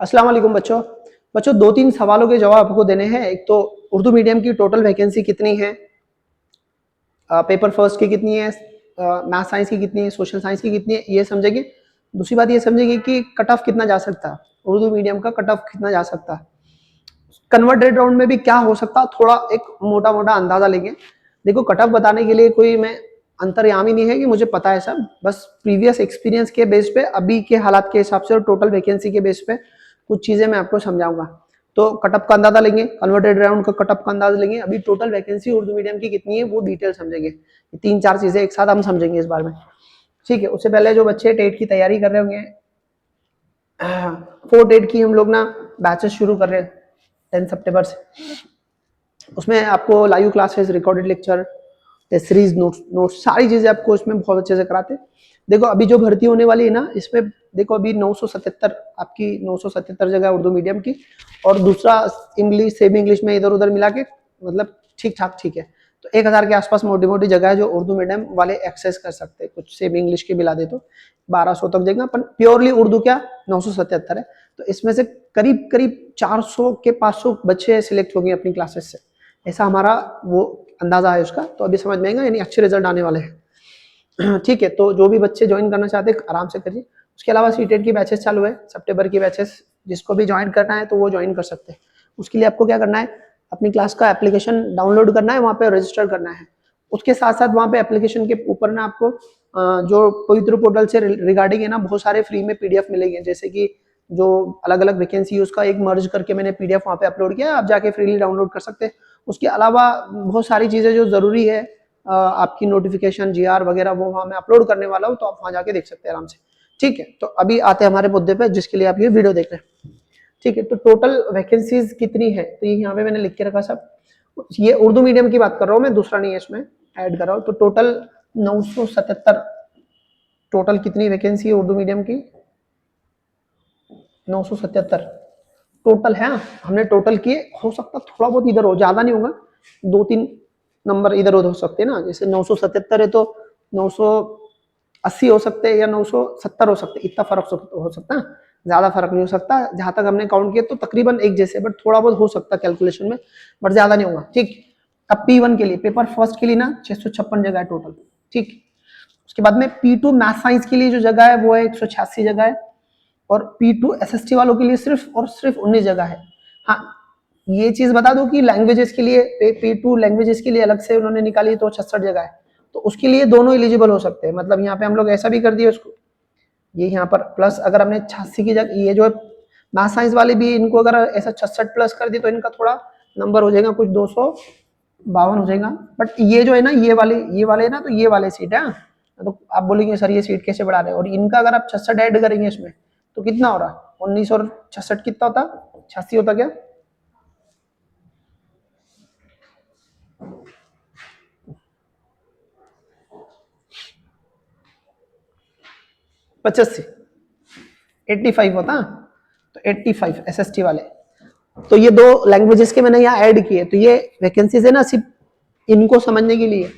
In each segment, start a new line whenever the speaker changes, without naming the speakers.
अस्सलाम वालेकुम बच्चों। बच्चों 2-3 सवालों के जवाब आपको देने हैं। एक तो उर्दू मीडियम की टोटल वैकेंसी कितनी है, पेपर फर्स्ट की कितनी है, मैथ साइंस की कितनी है, सोशल साइंस की कितनी है, ये समझेंगे। दूसरी बात ये समझेंगे कि कट ऑफ कितना जा सकता है, उर्दू मीडियम का कट ऑफ कितना जा सकता है, कन्वर्टेड राउंड में भी क्या हो सकता है, थोड़ा एक मोटा मोटा अंदाजा लेंगे। देखो कट ऑफ बताने के लिए कोई मैं अंतर्यामी नहीं है कि मुझे पता है सब, बस प्रीवियस एक्सपीरियंस के बेस पे, अभी के हालात के हिसाब से और टोटल वैकेंसी के बेस पे कुछ चीजें मैं आपको समझाऊंगा। तो कट ऑफ का अंदाजा लेंगे, कन्वर्टेड राउंड का कट ऑफ का अंदाजा लेंगे, अभी टोटल वैकेंसी उर्दू मीडियम की कितनी है वो डिटेल समझेंगे। 3-4 चीजें एक साथ हम समझेंगे इस बार में, ठीक है। उससे पहले जो बच्चे टेट की तैयारी कर रहे होंगे, 4 टेट की हम लोग ना बैचेस शुरू कर रहे हैं 10 सितंबर से। उसमें आपको live classes, recorded lecture, test series, notes सारी चीजें आपको इसमें बहुत अच्छे से कराते हैं। देखो अभी जो भर्ती होने वाली है ना, इसमें देखो अभी 977 आपकी 977 जगह उर्दू मीडियम की, और दूसरा इंग्लिश सेमी इंग्लिश में इधर उधर मिला के मतलब ठीक ठाक ठीक है। तो 1000 के आसपास मोटी मोटी जगह है जो उर्दू मीडियम वाले एक्सेस कर सकते हैं। कुछ सेमी इंग्लिश के मिला दे तो 1200 तक देगा, पर प्योरली उर्दू क्या 977 है। तो इसमें से करीब करीब 400 के 500 बच्चे सिलेक्ट होंगे अपनी क्लासेस से, ऐसा हमारा वो अंदाजा है उसका। तो अभी समझ में आएगा, यानी अच्छे रिजल्ट आने वाले हैं। ठीक है, तो जो भी बच्चे ज्वाइन करना चाहते हैं आराम से करिए। उसके अलावा सीटेट की बैचेस चालू है, सितंबर की बैचेस, जिसको भी ज्वाइन करना है तो वो ज्वाइन कर सकते हैं। उसके लिए आपको क्या करना है, अपनी क्लास का एप्लीकेशन डाउनलोड करना है, वहाँ पे रजिस्टर करना है। उसके साथ साथ वहाँ पे एप्लीकेशन के ऊपर ना आपको जो पवित्र पोर्टल से रिगार्डिंग है ना, बहुत सारे फ्री में पीडीएफ मिलेंगे। जैसे कि जो अलग अलग वैकेंसी उसका एक मर्ज करके मैंने पीडीएफ वहाँ पे अपलोड किया, आप जाके फ्रीली डाउनलोड कर सकते हैं। उसके अलावा बहुत सारी चीजें जो जरूरी है, आपकी नोटिफिकेशन जीआर वगैरह, वो वहाँ मैं अपलोड करने वाला हूँ, तो आप वहाँ जाके देख सकते हैं आराम से। ठीक है, तो अभी आते हैं हमारे मुद्दे पे जिसके लिए आप ये वीडियो देख रहे हैं। ठीक है, तो टोटल वैकेंसीज कितनी है, तो ये यहाँ पे मैंने लिख के रखा सब। ये उर्दू मीडियम की बात कर रहा हूँ मैं, दूसरा नहीं है इसमें ऐड कर रहा हूँ। तो टोटल 977 टोटल कितनी वैकेंसी है उर्दू मीडियम की, 977 टोटल है। हमने टोटल किए, हो सकता थोड़ा बहुत इधर हो, ज्यादा नहीं होगा, 2-3 नंबर इधर उधर हो सकते हैं ना। जैसे 977 है तो 980 हो सकते हैं या 970 हो सकते हैं, इतना फर्क हो सकता है, ज्यादा फर्क नहीं हो सकता। जहां तक हमने काउंट किया तो तकरीबन एक जैसे, बट थोड़ा बहुत हो सकता है कैलकुलेशन में, बट ज्यादा नहीं होगा। ठीक, अब P1 के लिए, पेपर फर्स्ट के लिए ना 656 जगह है टोटल। ठीक, उसके बाद में P2 मैथ साइंस के लिए जो जगह है वो है 186 जगह है, और P2 SST वालों के लिए सिर्फ और सिर्फ 19 जगह है। हाँ, ये चीज बता दो कि लैंग्वेजेस के लिए P2 लैंग्वेजेस के लिए अलग से उन्होंने निकाली तो 66 जगह है, तो उसके लिए दोनों एलिजिबल हो सकते हैं। मतलब यहाँ पे हम लोग ऐसा भी कर दिए उसको, ये यहाँ पर प्लस, अगर हमने 86 की जगह, ये जो है मैथ साइंस वाले भी, इनको अगर ऐसा 66 प्लस कर दिए तो इनका थोड़ा नंबर हो जाएगा, कुछ 252 हो जाएगा। बट ये जो है ना, ये वाले ना, तो ये वाले सीट है। तो आप बोलेंगे सर ये सीट कैसे बढ़ा रहे हैं, और इनका अगर आप 66 ऐड करेंगे इसमें तो कितना हो रहा, 19 और 66 कितना होता, 86 होता क्या, पचासी 85 होता। तो 85 SST वाले, तो ये दो लैंग्वेजेस के मैंने यहाँ ऐड किए। तो ये वैकेंसीज है ना सिर्फ इनको समझने के लिए,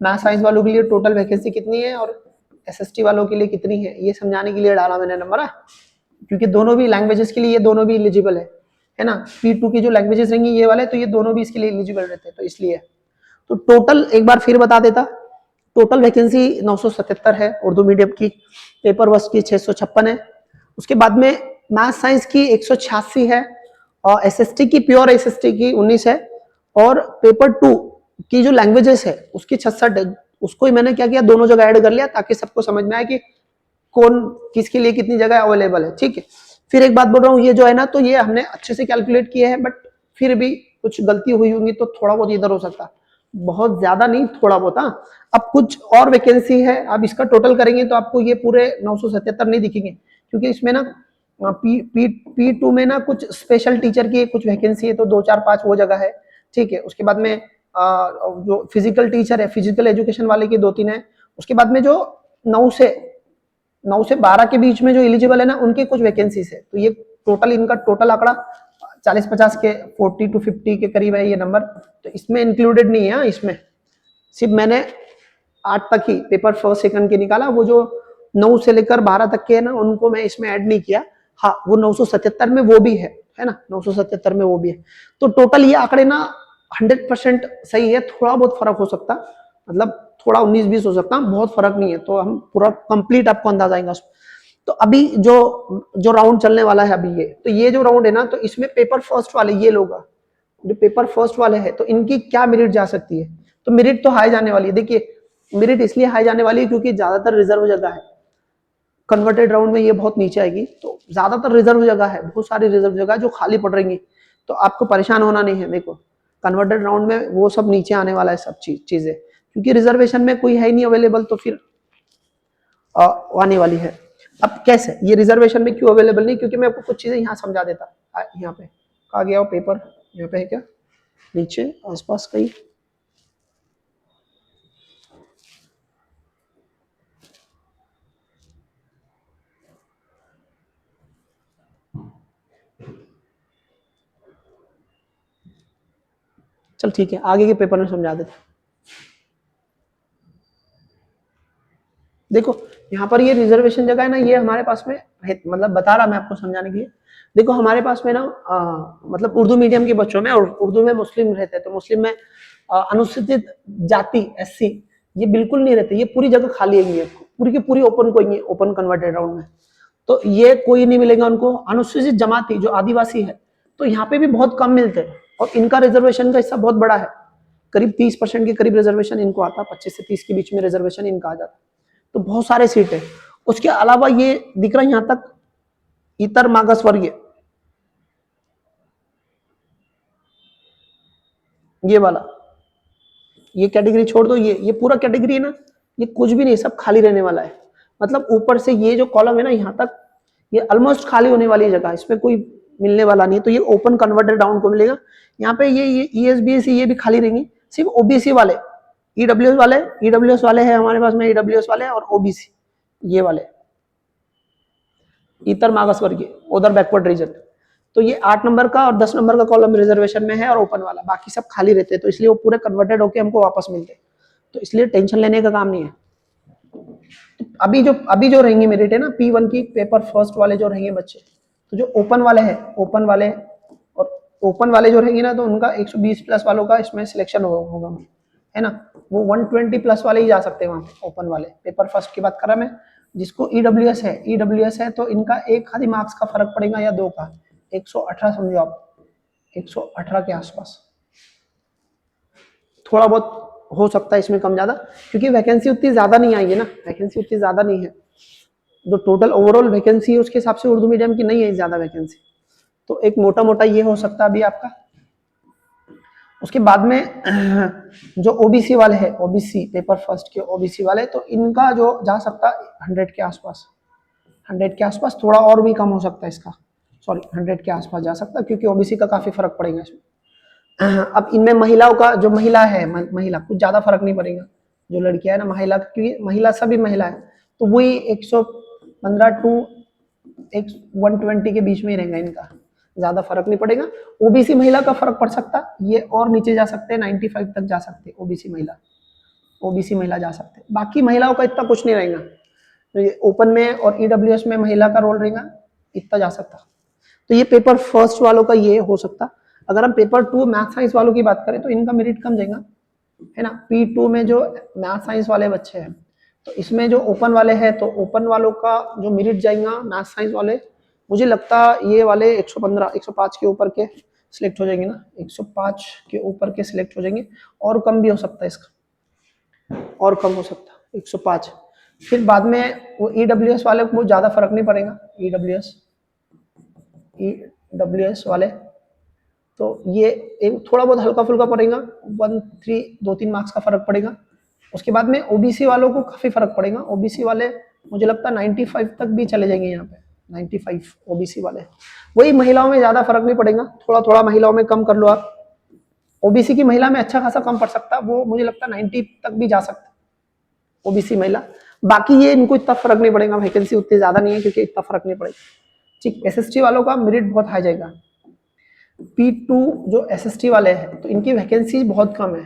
मैथ साइंस वालों के लिए टोटल वैकेंसी कितनी है और SST वालों के लिए कितनी है, ये समझाने के लिए डाला मैंने नंबर। क्योंकि दोनों भी लैंग्वेजेस के लिए ये दोनों भी एलिजिबल है ना। P2 की जो लैंग्वेजेस रहेंगी ये वाले, तो ये दोनों भी इसके लिए एलिजिबल रहते हैं, तो इसलिए। तो टोटल एक बार फिर बता देता, टोटल वैकेंसी 977 है उर्दू मीडियम की, पेपर वर्स की 656 है, उसके बाद में मैथ साइंस की 186 है, और SST की, प्योर SST की 19 है, और पेपर 2 की जो लैंग्वेजेस है उसकी 66 है। उसको ही मैंने क्या किया, दोनों जगह ऐड कर लिया ताकि सबको समझ में आए कि कौन किसके लिए कितनी जगह अवेलेबल है। ठीक है, फिर एक बात बोल रहा हूँ, ये जो है ना, तो ये हमने अच्छे से कैलकुलेट किए हैं, बट फिर भी कुछ गलती हुई होंगी तो थोड़ा बहुत इधर हो सकता, बहुत ज्यादा नहीं, थोड़ा बहुत। हाँ, अब कुछ और वैकेंसी है, अब इसका टोटल करेंगे तो आपको ये पूरे 977 नहीं दिखेंगे, क्योंकि इसमें ना P2 में ना कुछ स्पेशल टीचर की कुछ वैकेंसी है, तो 2-4-5 वो जगह है। ठीक है, उसके बाद में जो फिजिकल टीचर है, फिजिकल एजुकेशन वाले की 2-3 है। उसके बाद में जो 9 से 12 के बीच में जो एलिजिबल है ना, उनके कुछ वैकेंसीज है। तो ये टोटल, इनका टोटल आंकड़ा 40-50 के 40 to 50 के करीब है ये नंबर, तो इसमें इंक्लूडेड नहीं है। इसमें सिर्फ मैंने 8 तक ही पेपर फर्स्ट सेकंड के निकाला, वो जो 9 से लेकर 12 तक के है ना, उनको मैं इसमें ऐड नहीं किया। हाँ वो 977 में वो भी है ना, 977 में वो भी है। तो टोटल ये आंकड़े ना 100% सही है, थोड़ा बहुत फर्क हो सकता, मतलब थोड़ा 19-20 हो सकता, बहुत फर्क नहीं है। तो हम पूरा कंप्लीट आपको अंदाजा आएगा उसमें। तो अभी जो राउंड चलने वाला है अभी ये, तो ये जो राउंड है ना, तो इसमें पेपर फर्स्ट वाले ये लोग जो पेपर फर्स्ट वाले हैं, तो इनकी क्या मेरिट जा सकती है? तो मेरिट तो हाई जाने वाली है। देखिए मेरिट इसलिए हाई जाने वाली है क्योंकि ज्यादातर रिजर्व जगह है, कन्वर्टेड राउंड में ये बहुत नीचे आएगी, तो ज्यादातर रिजर्व जगह है, बहुत सारी रिजर्व जगह जो खाली पड़ रही, तो आपको परेशान होना नहीं है। देखो कन्वर्टेड राउंड में वो सब नीचे आने वाला है, सब चीजें, क्योंकि रिजर्वेशन में कोई है ही नहीं अवेलेबल, तो फिर आने वाली है। अब कैसे ये रिजर्वेशन में क्यों अवेलेबल नहीं? क्योंकि मैं आपको कुछ चीजें यहाँ समझा देता। यहाँ पे कहा गया वो पेपर, यहाँ पे है क्या, नीचे आसपास कहीं, चल ठीक है आगे के पेपर में समझा देते। देखो यहाँ पर ये रिजर्वेशन जगह है ना, ये हमारे पास में है, मतलब बता रहा मैं आपको समझाने के लिए। देखो हमारे पास में ना मतलब उर्दू मीडियम के बच्चों में, और उर्दू में मुस्लिम रहते हैं, तो मुस्लिम में अनुसूचित जाति SC ये बिल्कुल नहीं रहते, ये पूरी जगह खाली है, पूरी की पूरी ओपन कोई ओपन कन्वर्टेड राउंड में, तो ये कोई नहीं मिलेगा उनको। अनुसूचित जमाती जो आदिवासी है, तो यहाँ पे भी बहुत कम मिलते हैं, और इनका रिजर्वेशन का हिस्सा बहुत बड़ा है, करीब 30% के करीब रिजर्वेशन इनको आता, 25 से 30 के बीच में रिजर्वेशन इनका आ जाता, तो बहुत सारे सीट है। उसके अलावा ये दिख रहा है यहाँ तक इतर मागास वर्गीय, ये वाला, ये कैटेगरी छोड़ दो, ये पूरा कैटेगरी है ना, ये कुछ भी नहीं, सब खाली रहने वाला है। मतलब ऊपर से ये जो कॉलम है ना यहाँ तक, ये ऑलमोस्ट खाली होने वाली जगह, इसमें कोई मिलने वाला नहीं, तो ये ओपन कन्वर्टेड राउंड को मिलेगा। यहाँ पे ये ESBC ये भी खाली रहेंगी, सिर्फ OBC वाले, EWS वाले हैं हमारे पास में, EWS वाले और OBC ये वाले, इतर मागास वर्गीय, उधर बैकवर्ड रीजन, तो ये 8 नंबर का और 10 नंबर का कॉलम रिजर्वेशन में है, और ओपन वाला बाकी सब खाली रहते हैं, तो इसलिए वो पूरे कन्वर्टेड होके हमको वापस मिलते हैं, तो इसलिए टेंशन लेने का काम नहीं है। तो अभी जो रहेंगे मेरिट है ना P1 की, पेपर फर्स्ट वाले जो रहेंगे बच्चे, तो जो ओपन वाले हैं, ओपन वाले जो रहेंगे ना, तो उनका 120 प्लस वालों का इसमें सिलेक्शन होगा, है ना, वो 120 प्लस वाले ही जा सकते हैं वहाँ पे, ओपन वाले पेपर फर्स्ट की बात कर रहा मैं। जिसको EWS है तो इनका एक खाली मार्क्स का फर्क पड़ेगा या 2 का, 118 समझो आप, 118 के आसपास, थोड़ा बहुत हो सकता है इसमें कम ज्यादा, क्योंकि वैकेंसी उतनी ज्यादा नहीं आई है ना, वैकेंसी उतनी ज्यादा नहीं है, जो टोटल ओवरऑल वैकेंसी है उसके हिसाब से उर्दू मीडियम की नहीं है ज्यादा वैकेंसी, तो एक मोटा मोटा ये हो सकता है अभी आपका। उसके बाद में जो OBC वाले हैं, OBC पेपर फर्स्ट के OBC वाले, तो इनका जो जा सकता है 100 के आसपास, 100 के आसपास, थोड़ा और भी कम हो सकता है इसका, सॉरी 100 के आसपास जा सकता है, क्योंकि OBC का काफी फर्क पड़ेगा इसमें। अब इनमें महिलाओं का, जो महिला है, महिला कुछ ज्यादा फर्क नहीं पड़ेगा, जो लड़कियां है ना महिला, क्योंकि महिला सभी महिला है, तो वही 115 टू 120 के बीच में ही रहेगा इनका, ज्यादा फर्क नहीं पड़ेगा। OBC महिला का फर्क पड़ सकता है, ये और नीचे जा सकते हैं, 95 तक जा सकते हैं OBC महिला जा सकते हैं, बाकी महिलाओं का इतना कुछ नहीं रहेगा, तो ये ओपन में और EWS में महिला का रोल रहेगा, इतना जा सकता। तो ये पेपर फर्स्ट वालों का ये हो सकता। अगर हम पेपर 2 मैथ साइंस वालों की बात करें, तो इनका मेरिट कम जाएगा, है ना। P2 में जो मैथ साइंस वाले बच्चे हैं, तो इसमें जो ओपन वाले हैं, तो ओपन वालों का जो मेरिट जाएगा मैथ साइंस वाले, मुझे लगता ये वाले 115 105 के ऊपर के सिलेक्ट हो जाएंगे ना, 105 के ऊपर के सिलेक्ट हो जाएंगे, और कम भी हो सकता है इसका, और कम हो सकता है 105। फिर बाद में वो EWS वाले को ज्यादा फर्क नहीं पड़ेगा, EWS वाले, तो ये एक थोड़ा बहुत हल्का फुल्का पड़ेगा, 2-3 मार्क्स का फर्क पड़ेगा। उसके बाद में OBC वालों को काफी फर्क पड़ेगा, OBC वाले मुझे लगता है 95 तक भी चले जाएंगे यहाँ पे, 95 OBC वाले। वही महिलाओं में ज्यादा फर्क नहीं पड़ेगा, थोड़ा थोड़ा महिलाओं में कम कर लो आप, OBC की महिला में अच्छा खासा कम पड़ सकता है, वो मुझे लगता है 90 तक भी जा सकता है OBC महिला। बाकी ये इनको इतना फर्क नहीं पड़ेगा, वैकेंसी उतनी ज्यादा नहीं है, क्योंकि इतना फर्क नहीं पड़ेगा। ठीक, SST वालों का मेरिट बहुत हाई जाएगा। P2 जो SST वाले हैं, तो इनकी वैकेंसी बहुत कम है,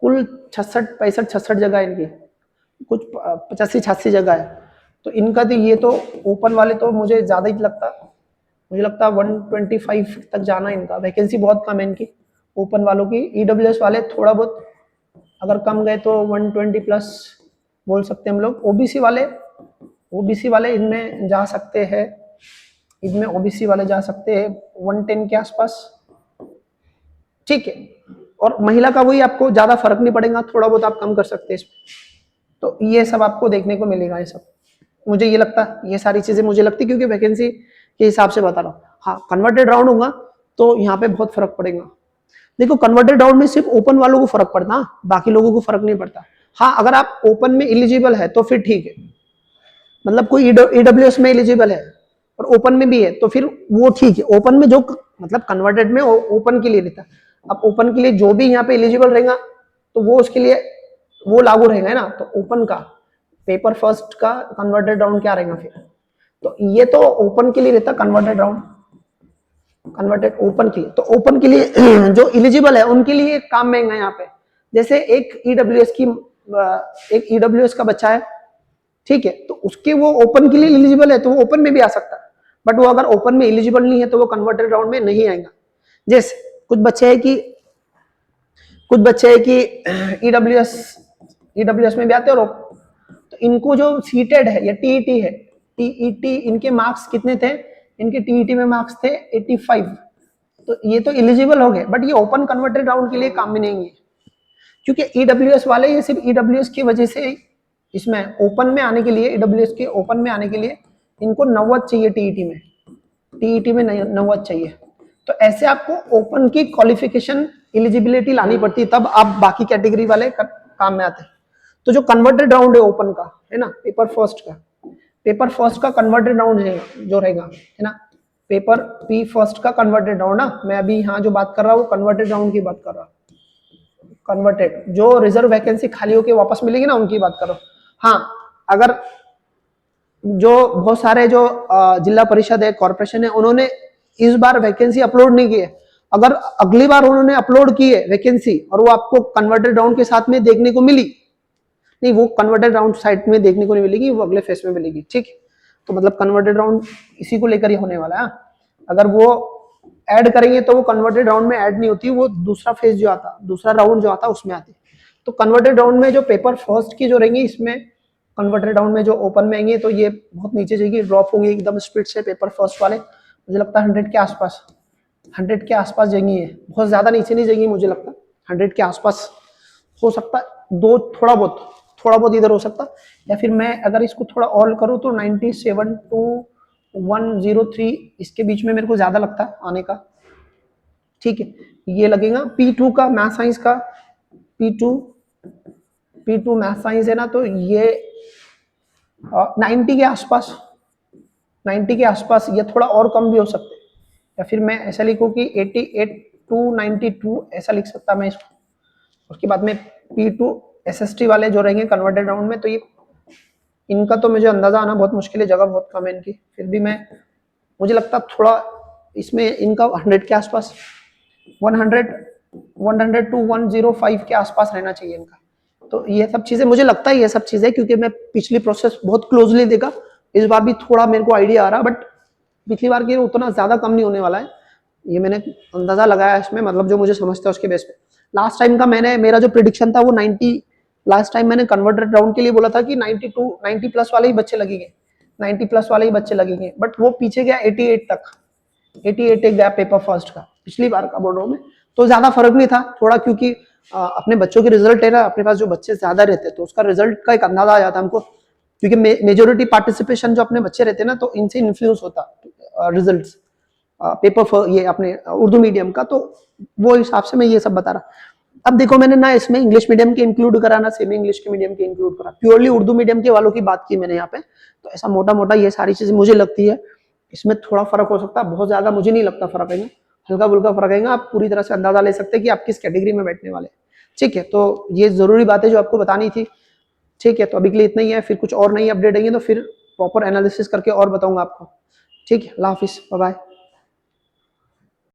कुल 66 जगह इनकी, कुछ 85-86 जगह है, तो इनका तो ये तो ओपन वाले तो मुझे ज्यादा ही लगता, मुझे लगता है 125 तक जाना इनका, वैकेंसी बहुत कम है इनकी ओपन वालों की। ईडब्ल्यूएस वाले थोड़ा बहुत अगर कम गए तो 120 प्लस बोल सकते हैं हम लोग। ओबीसी वाले इनमें जा सकते हैं, इनमें ओबीसी वाले जा सकते हैं 110 के आसपास, ठीक है। और महिला का वही, आपको ज्यादा फर्क नहीं पड़ेगा, थोड़ा बहुत आप कम कर सकते हैं इसमें। तो ये सब आपको देखने को मिलेगा, ये सब मुझे ये लगता है, ये सारी चीजें मुझे लगती क्योंकि वैकेंसी के हिसाब से बता रहा हूँ। हाँ, कन्वर्टेड राउंड होगा तो यहाँ पे बहुत फर्क पड़ेगा। देखो कन्वर्टेड राउंड में सिर्फ ओपन वालों को फर्क पड़ता, बाकी लोगों को फर्क नहीं पड़ता। हाँ, अगर आप ओपन में एलिजिबल है तो फिर ठीक है, मतलब कोई ईडब्ल्यूएस में एलिजिबल है और ओपन में भी है तो फिर वो ठीक है। ओपन में जो मतलब कन्वर्टेड में ओपन के लिए रहता, अब ओपन के लिए जो भी यहाँ पे एलिजिबल रहेगा तो वो उसके लिए वो लागू रहेगा ना। तो ओपन का पेपर फर्स्ट का कन्वर्टेड राउंड क्या रहेगा फिर, तो ये तो ओपन के लिए रहता कन्वर्टेड राउंड, कन्वर्टेड ओपन के लिए। तो ओपन के लिए जो एलिजिबल है उनके लिए काम महंगा यहाँ पे। जैसे एक ईडब्ल्यूएस का बच्चा है, ठीक है, तो उसके वो ओपन के लिए एलिजिबल है तो वो ओपन में भी आ सकता है, बट वो अगर ओपन में एलिजिबल नहीं है तो वो कन्वर्टेड राउंड में नहीं आएगा। जैसे कुछ बच्चे है कि ईडब्ल्यूएस में भी आते हैं और तो इनको जो सीटेड है या टीईटी है, टीईटी इनके मार्क्स कितने थे, इनके टीईटी में मार्क्स थे 85, तो ये तो एलिजिबल हो गए, बट ये ओपन कन्वर्टेड राउंड के लिए काम में नहीं है क्योंकि ईडब्ल्यूएस वाले ये सिर्फ ईडब्ल्यूएस की वजह से इसमें ओपन में आने के लिए, ईडब्ल्यूएस के ओपन में आने के लिए इनको 90 चाहिए, टीईटी में 90 चाहिए। तो ऐसे आपको ओपन की क्वालिफिकेशन एलिजिबिलिटी लानी पड़ती है, तब आप बाकी कैटेगरी वाले काम में आते हैं। तो जो कन्वर्टेड राउंड है ओपन का है ना, पेपर फर्स्ट का कन्वर्टेड राउंड जो रहेगा है ना, पेपर पी फर्स्ट का कन्वर्टेड राउंड ना, मैं अभी यहाँ जो बात कर रहा हूँ वो कन्वर्टेड राउंड की बात कर रहा हूँ। कन्वर्टेड जो रिजर्व वैकेंसी खाली होके वापस मिलेगी ना उनकी बात करो। हाँ, अगर जो बहुत सारे जो जिला परिषद है, कॉर्पोरेशन है, उन्होंने इस बार वैकेंसी अपलोड नहीं की है, अगर अगली बार उन्होंने अपलोड की है वैकेंसी और वो आपको कन्वर्टेड राउंड के साथ में देखने को मिली, नहीं वो कन्वर्टेड राउंड साइट में देखने को नहीं मिलेगी, वो अगले फेस में मिलेगी, ठीक है। तो मतलब कन्वर्टेड राउंड इसी को लेकर ही होने वाला है। अगर वो ऐड करेंगे तो वो कन्वर्टेड राउंड में ऐड नहीं होती, वो दूसरा फेज जो आता, दूसरा राउंड जो आता उसमें आती। तो कन्वर्टेड राउंड में जो पेपर फर्स्ट की जो रहेंगी, इसमें कन्वर्टेड राउंड में जो ओपन में आएंगे तो ये बहुत नीचे जाएगी, ड्रॉप होंगे एकदम स्पीड से पेपर फर्स्ट वाले। मुझे लगता है 100 के आसपास, 100 के आसपास जाएंगी, ये बहुत ज्यादा नीचे नहीं जाएंगी, मुझे लगता है 100 के आसपास हो सकता है, दो थोड़ा बहुत इधर हो सकता, या फिर मैं अगर इसको थोड़ा ऑल करूँ तो 97 to 103 इसके बीच में मेरे को ज्यादा लगता है आने का, ठीक है। ये लगेगा P2 का मैथ साइंस का, P2 मैथ साइंस है ना, तो ये 90 के आसपास, 90 के आसपास, ये थोड़ा और कम भी हो सकते हैं, या फिर मैं ऐसा लिखूँ कि 88 to 92 ऐसा लिख सकता मैं इसको। उसके बाद में P2 SST वाले जो रहेंगे कन्वर्टेड राउंड में, तो ये इनका तो मुझे अंदाजा आना बहुत मुश्किल है, जगह बहुत कम है इनकी, फिर भी मैं मुझे लगता थोड़ा इसमें इनका 100 के आसपास, 100 to 105 के आसपास रहना चाहिए इनका। तो ये सब चीजें मुझे लगता है, ये सब चीजें क्योंकि मैं पिछली प्रोसेस बहुत क्लोजली देखा, इस बार भी थोड़ा मेरे को आइडिया आ रहा, बट पिछली बार के उतना ज्यादा कम नहीं होने वाला है, ये मैंने अंदाजा लगाया इसमें, मतलब जो मुझे समझता है उसके बेस पे। लास्ट टाइम का मेरा जो प्रिडिक्शन था वो 90, लास्ट टाइम मैंने कन्वर्टेड राउंड के लिए बोला था कि 90 प्लस वाले ही बच्चे लगेंगे, 90 प्लस वाले ही बच्चे लगेंगे, बट वो पीछे गया 88 तक, 88 एक गया पेपर फर्स्ट का पिछली बार का बोल रहा हूँ मैं। तो ज्यादा फर्क नहीं था थोड़ा, क्योंकि अपने बच्चों के रिजल्ट है ना, अपने पास जो बच्चे ज्यादा रहते तो उसका रिजल्ट का एक अंदाजा आ जाता हमको, क्योंकि मेजोरिटी पार्टिसिपेशन जो अपने बच्चे रहते ना, तो इनसे इन्फ्लुएंस होता रिजल्ट पेपर ये अपने उर्दू मीडियम का, तो वो हिसाब से मैं ये सब बता रहा। अब देखो मैंने ना इसमें इंग्लिश मीडियम के इंक्लूड करा, ना सेमी इंग्लिश के मीडियम के इंक्लूड करा, प्योरली उर्दू मीडियम के वालों की बात की मैंने यहाँ पे। तो ऐसा मोटा मोटा ये सारी चीजें मुझे लगती है, इसमें थोड़ा फर्क हो सकता है, बहुत ज्यादा मुझे नहीं लगता फर्क है, हल्का फुल्का फर्क है, आप पूरी तरह से अंदाजा ले सकते हैं कि आप किस कैटेगरी में बैठने वाले, ठीक है। तो ये जरूरी बातें जो आपको बतानी थी, ठीक है। तो अभी के लिए इतना ही है, फिर कुछ और नई अपडेट आएंगे तो फिर प्रॉपर एनालिसिस करके और बताऊंगा आपको, ठीक है। अल्लाह हाफिज, बाय बाय।